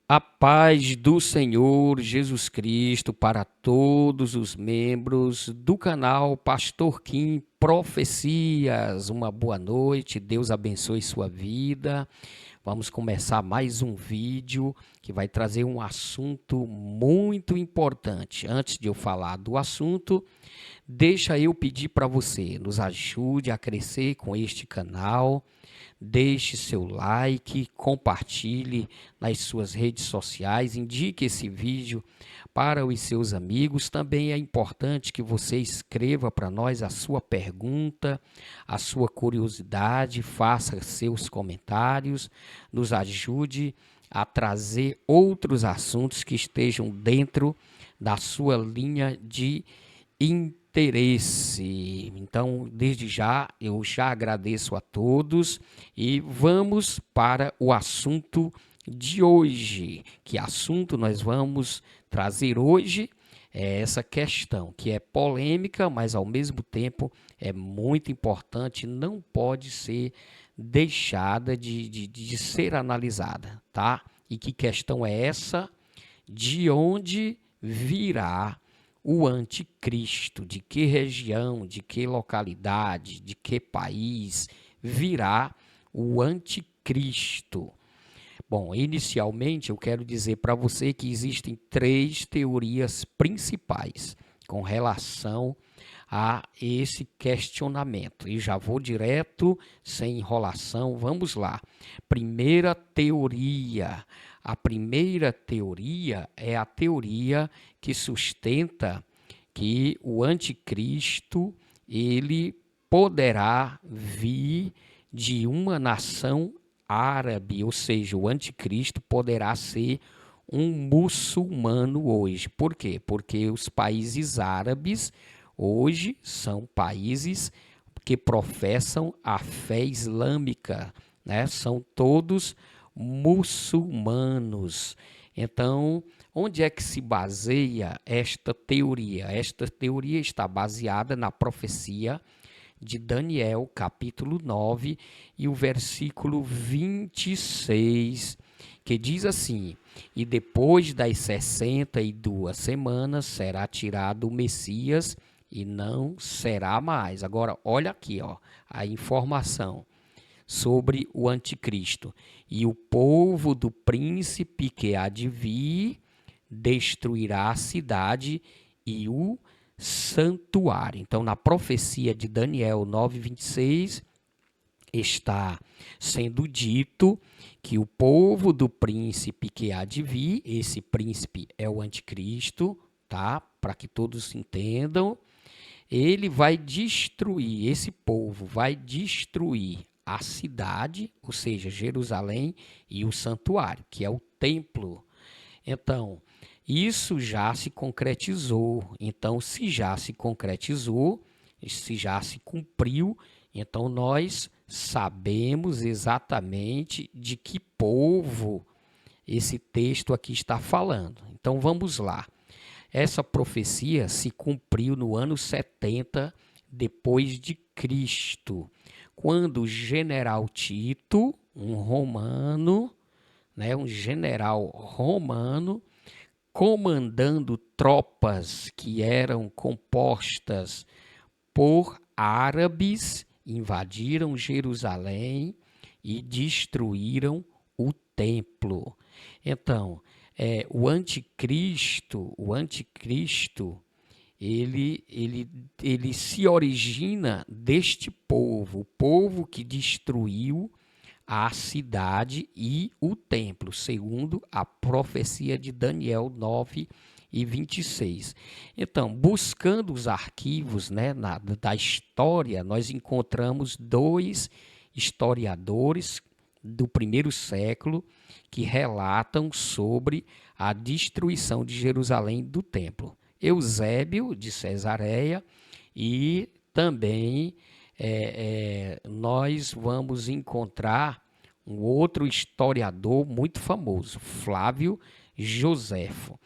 A paz do Senhor Jesus Cristo para todos os membros do canal Pastor Kim Profecias. Uma boa noite, Deus abençoe sua vida. Vamos começar mais um vídeo que vai trazer um assunto muito importante. Antes de eu falar do assunto, deixa eu pedir para você, nos ajude a crescer com este canal. Deixe seu like, compartilhe nas suas redes sociais, indique esse vídeo para os seus amigos. Também é importante que você escreva para nós a sua pergunta, a sua curiosidade, faça seus comentários, nos ajude a trazer outros assuntos que estejam dentro da sua linha de interesse. Então, desde já, eu já agradeço a todos e vamos para o assunto de hoje. Que assunto nós vamos trazer hoje? É essa questão que é polêmica, mas ao mesmo tempo é muito importante, não pode ser deixada de ser analisada, tá? E que questão é essa? De onde virá o anticristo? De que região, de que localidade, de que país virá o anticristo? Bom, inicialmente eu quero dizer para você que existem três teorias principais com relação a esse questionamento. E já vou direto, sem enrolação, vamos lá. Primeira teoria. A primeira teoria é a teoria que sustenta que o anticristo ele poderá vir de uma nação árabe, ou seja, o anticristo poderá ser um muçulmano hoje. Por quê? Porque os países árabes hoje são países que professam a fé islâmica, né? São todos muçulmanos. Então, onde é que se baseia esta teoria? Esta teoria está baseada na profecia de Daniel, capítulo 9, e o versículo 26, que diz assim: E depois das 62 semanas será tirado o Messias e não será mais. Agora, olha aqui, ó, a informação sobre o anticristo. E o povo do príncipe que há de vir destruirá a cidade e o santuário. Então, na profecia de Daniel 9:26, está sendo dito que o povo do príncipe que há de vir, esse príncipe é o anticristo, tá? Para que todos entendam, ele vai destruir, esse povo vai destruir a cidade, ou seja, Jerusalém, e o santuário, que é o templo. Então, isso já se concretizou. Então, se já se concretizou, se já se cumpriu, então nós sabemos exatamente de que povo esse texto aqui está falando. Então, vamos lá. Essa profecia se cumpriu no ano 70 depois de Cristo, quando o general Tito, um romano, né, um general romano, comandando tropas que eram compostas por árabes, invadiram Jerusalém e destruíram o templo. Então, o anticristo, ele se origina deste povo, o povo que destruiu a cidade e o templo, segundo a profecia de Daniel 9:26. Então, buscando os arquivos, né, da história, nós encontramos dois historiadores do primeiro século que relatam sobre a destruição de Jerusalém do templo. Eusébio de Cesareia e também nós vamos encontrar um outro historiador muito famoso, Flávio Joséfo.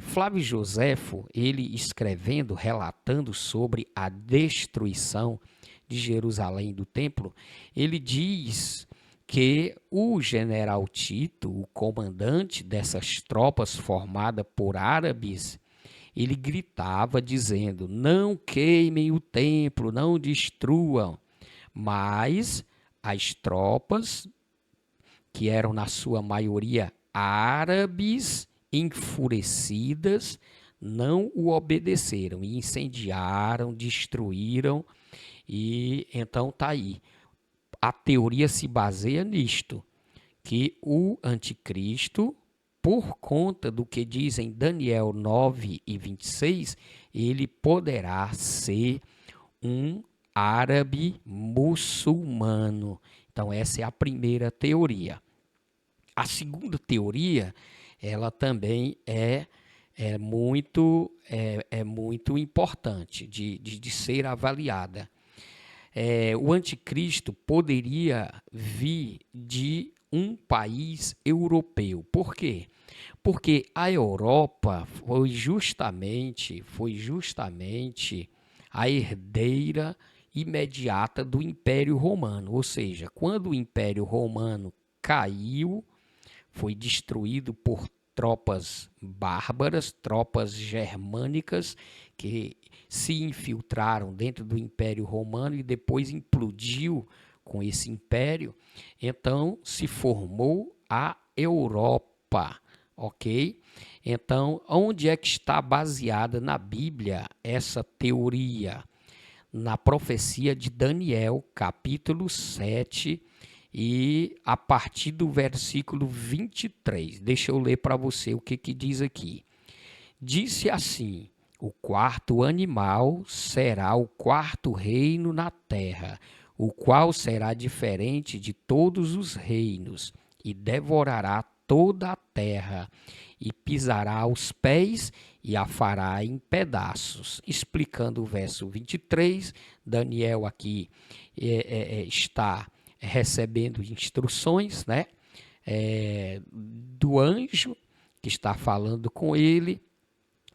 Flávio Joséfo, ele escrevendo, relatando sobre a destruição de Jerusalém do templo, ele diz que o general Tito, o comandante dessas tropas formada por árabes, ele gritava dizendo: não queimem o templo, não destruam. Mas as tropas, que eram na sua maioria árabes, enfurecidas, não o obedeceram e incendiaram, destruíram. E então tá aí. A teoria se baseia nisto, que o anticristo, por conta do que diz em Daniel 9:26, ele poderá ser um árabe muçulmano. Então essa é a primeira teoria. A segunda teoria, ela também é muito importante de ser avaliada. O anticristo poderia vir de um país europeu. Por quê? Porque a Europa foi justamente a herdeira imediata do Império Romano. Ou seja, quando o Império Romano caiu, foi destruído por tropas bárbaras, tropas germânicas que se infiltraram dentro do Império Romano e depois implodiu com esse império. Então se formou a Europa, ok? Então, onde é que está baseada na Bíblia essa teoria? Na profecia de Daniel, capítulo 7, e a partir do versículo 23. Deixa eu ler para você o que diz aqui. Disse assim: o quarto animal será o quarto reino na terra, o qual será diferente de todos os reinos, e devorará toda a terra, e pisará os pés e a fará em pedaços. Explicando o verso 23, Daniel aqui está recebendo instruções, né, do anjo que está falando com ele,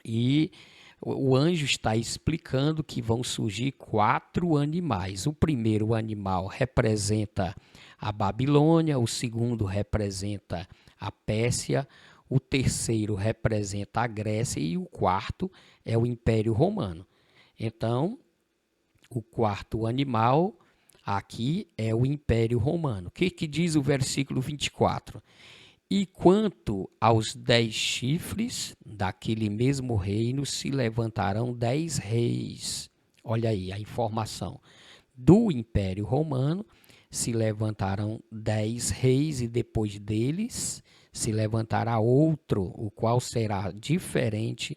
e o anjo está explicando que vão surgir 4 animais. O primeiro animal representa a Babilônia, o segundo representa a Pérsia, o terceiro representa a Grécia e o quarto é o Império Romano. Então, o quarto animal aqui é o Império Romano. O que diz o versículo 24? E quanto aos 10 chifres daquele mesmo reino, se levantarão 10 reis. Olha aí a informação. Do Império Romano se levantarão 10 reis, e depois deles se levantará outro, o qual será diferente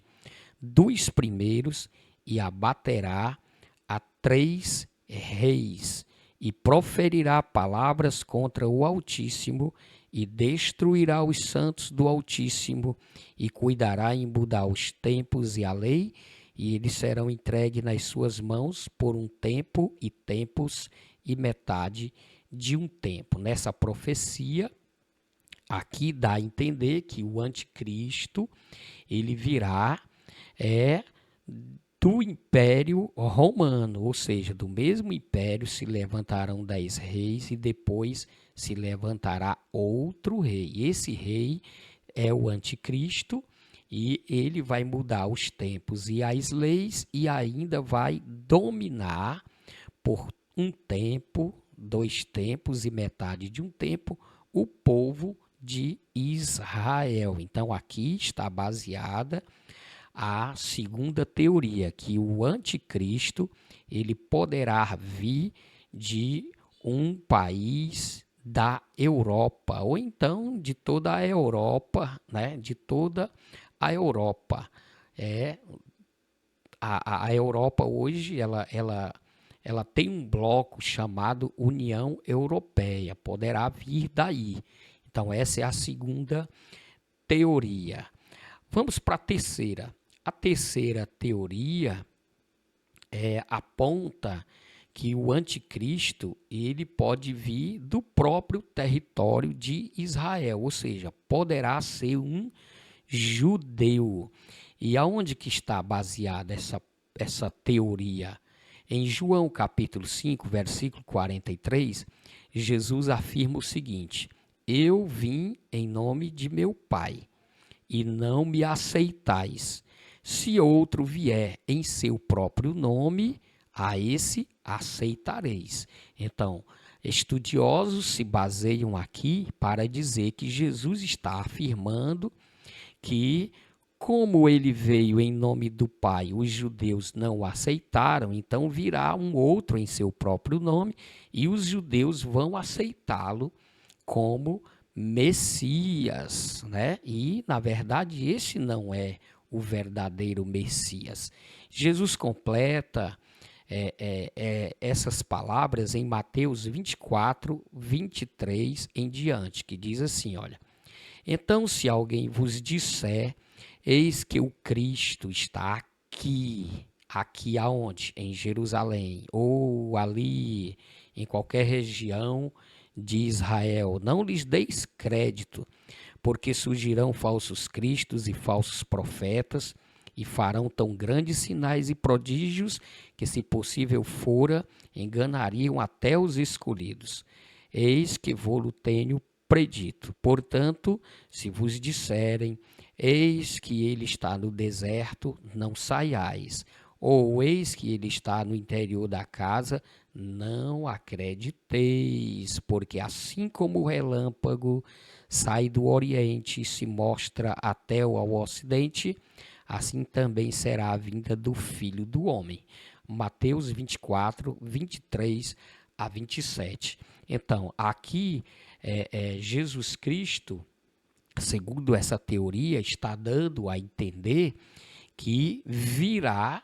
dos primeiros, e abaterá a 3 reis, e proferirá palavras contra o Altíssimo, e destruirá os santos do Altíssimo, e cuidará em mudar os tempos e a lei, e eles serão entregues nas suas mãos por um tempo e tempos e metade de um tempo. Nessa profecia, aqui dá a entender que o anticristo, ele virá do Império Romano, ou seja, do mesmo império se levantarão 10 reis e depois se levantará outro rei. Esse rei é o anticristo e ele vai mudar os tempos e as leis e ainda vai dominar por um tempo, 2 tempos e metade de um tempo o povo de Israel. Então aqui está baseada a segunda teoria, que o anticristo ele poderá vir de um país da Europa, ou então de toda a Europa, né? De toda a Europa. A Europa hoje ela tem um bloco chamado União Europeia, poderá vir daí. Então essa é a segunda teoria. Vamos para a terceira. A terceira teoria aponta que o anticristo ele pode vir do próprio território de Israel, ou seja, poderá ser um judeu. E aonde que está baseada essa teoria? Em João capítulo 5, versículo 43, Jesus afirma o seguinte: eu vim em nome de meu Pai, e não me aceitais. Se outro vier em seu próprio nome, a esse aceitareis. Então, estudiosos se baseiam aqui para dizer que Jesus está afirmando que, como ele veio em nome do Pai, os judeus não o aceitaram, então virá um outro em seu próprio nome e os judeus vão aceitá-lo como Messias, né? E, na verdade, esse não é o verdadeiro Messias. Jesus completa essas palavras em Mateus 24, 23 em diante, que diz assim, olha: então, se alguém vos disser, eis que o Cristo está aqui aonde? Em Jerusalém, ou ali, em qualquer região de Israel, não lhes deis crédito, porque surgirão falsos cristos e falsos profetas, e farão tão grandes sinais e prodígios que, se possível fora, enganariam até os escolhidos. Eis que vou-lo tenho predito. Portanto, se vos disserem, eis que ele está no deserto, não saiais. Ou eis que ele está no interior da casa, não acrediteis, porque assim como o relâmpago sai do oriente e se mostra até ao ocidente, assim também será a vinda do Filho do Homem. Mateus 24, 23 a 27. Então, aqui Jesus Cristo, segundo essa teoria, está dando a entender que virá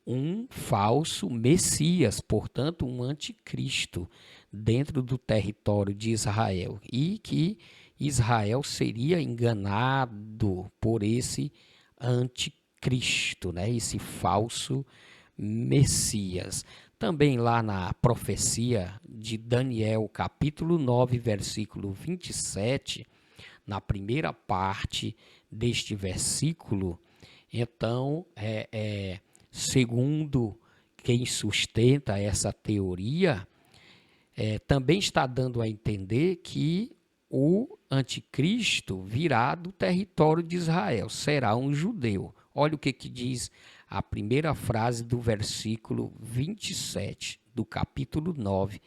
um falso Messias, portanto, um anticristo dentro do território de Israel, e que Israel seria enganado por esse anticristo, né? Esse falso Messias. Também lá na profecia de Daniel, capítulo 9, versículo 27, na primeira parte deste versículo, então, segundo quem sustenta essa teoria, também está dando a entender que o anticristo virá do território de Israel, será um judeu. Olha o que diz a primeira frase do versículo 27 do capítulo 9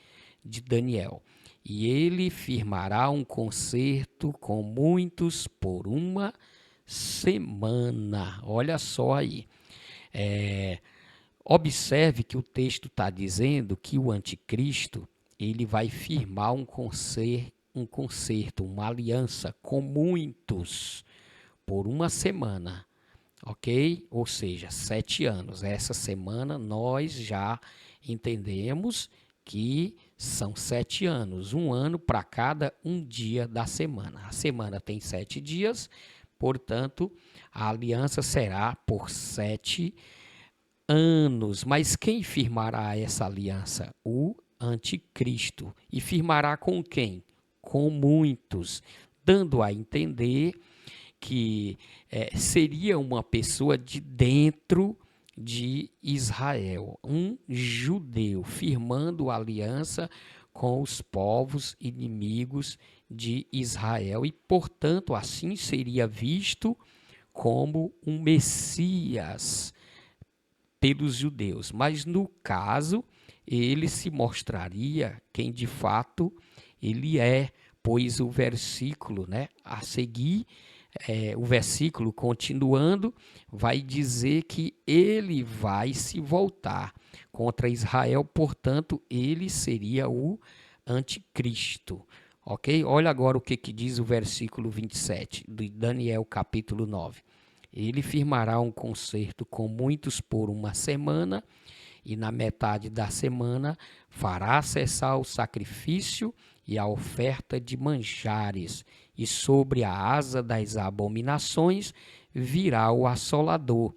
de Daniel. E ele firmará um concerto com muitos por uma semana. Olha só aí. Observe que o texto está dizendo que o anticristo ele vai firmar um concerto, uma aliança com muitos por uma semana, ok? Ou seja, 7 anos. Essa semana nós já entendemos que são 7 anos, um ano para cada um dia da semana. A semana tem 7 dias, portanto, a aliança será por 7 anos. Mas quem firmará essa aliança? O anticristo. E firmará com quem? Com muitos, dando a entender que seria uma pessoa de dentro de Israel, um judeu, firmando aliança com os povos inimigos de Israel e, portanto, assim seria visto como um Messias pelos judeus. Mas, no caso, ele se mostraria quem de fato ele é, pois o versículo, a seguir, o versículo continuando, vai dizer que ele vai se voltar contra Israel, portanto, ele seria o anticristo. Ok? Olha agora o que diz o versículo 27 de Daniel, capítulo 9. Ele firmará um concerto com muitos por uma semana, e na metade da semana fará cessar o sacrifício e a oferta de manjares, e sobre a asa das abominações virá o assolador,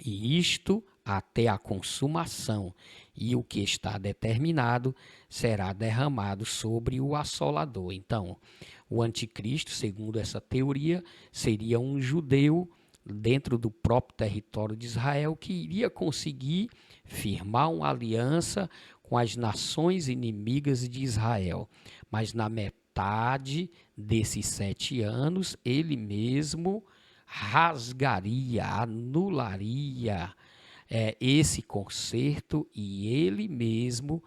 e isto até a consumação, e o que está determinado será derramado sobre o assolador. Então, o anticristo, segundo essa teoria, seria um judeu dentro do próprio território de Israel que iria conseguir firmar uma aliança com as nações inimigas de Israel. Mas na metade desses 7 anos, ele mesmo rasgaria, anularia esse concerto, e ele mesmo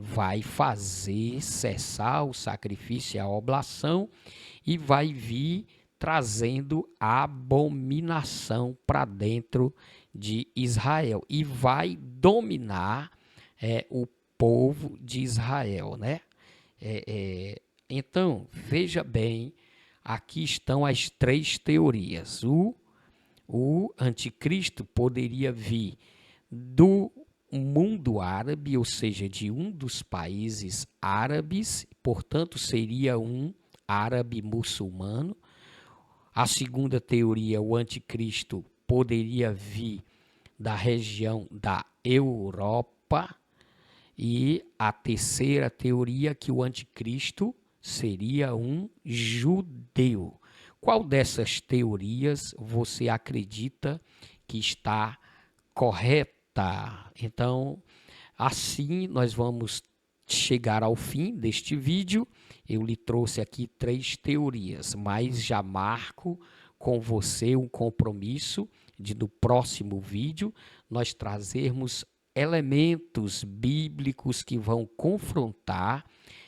vai fazer cessar o sacrifício e a oblação, e vai vir trazendo abominação para dentro de Israel e vai dominar o povo de Israel, né? Então, veja bem, aqui estão as 3 teorias. O anticristo poderia vir do mundo árabe, ou seja, de um dos países árabes, portanto, seria um árabe muçulmano. A segunda teoria, o anticristo poderia vir da região da Europa. E a terceira teoria, que o anticristo seria um judeu. Qual dessas teorias você acredita que está correta? Então, assim nós vamos chegar ao fim deste vídeo. Eu lhe trouxe aqui 3 teorias, mas já marco com você um compromisso de no próximo vídeo nós trazermos elementos bíblicos que vão confrontar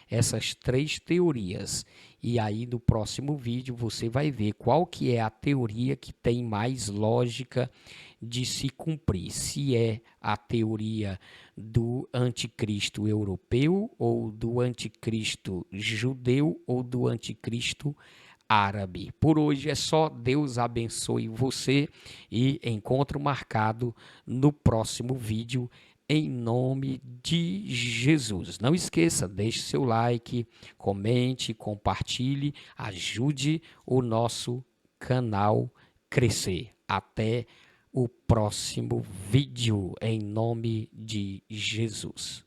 essas 3 teorias. E aí no próximo vídeo você vai ver qual que é a teoria que tem mais lógica de se cumprir. Se é a teoria do anticristo europeu, ou do anticristo judeu, ou do anticristo árabe. Por hoje é só. Deus abençoe você e encontro marcado no próximo vídeo, em nome de Jesus. Não esqueça, deixe seu like, comente, compartilhe, ajude o nosso canal crescer. Até o próximo vídeo, em nome de Jesus.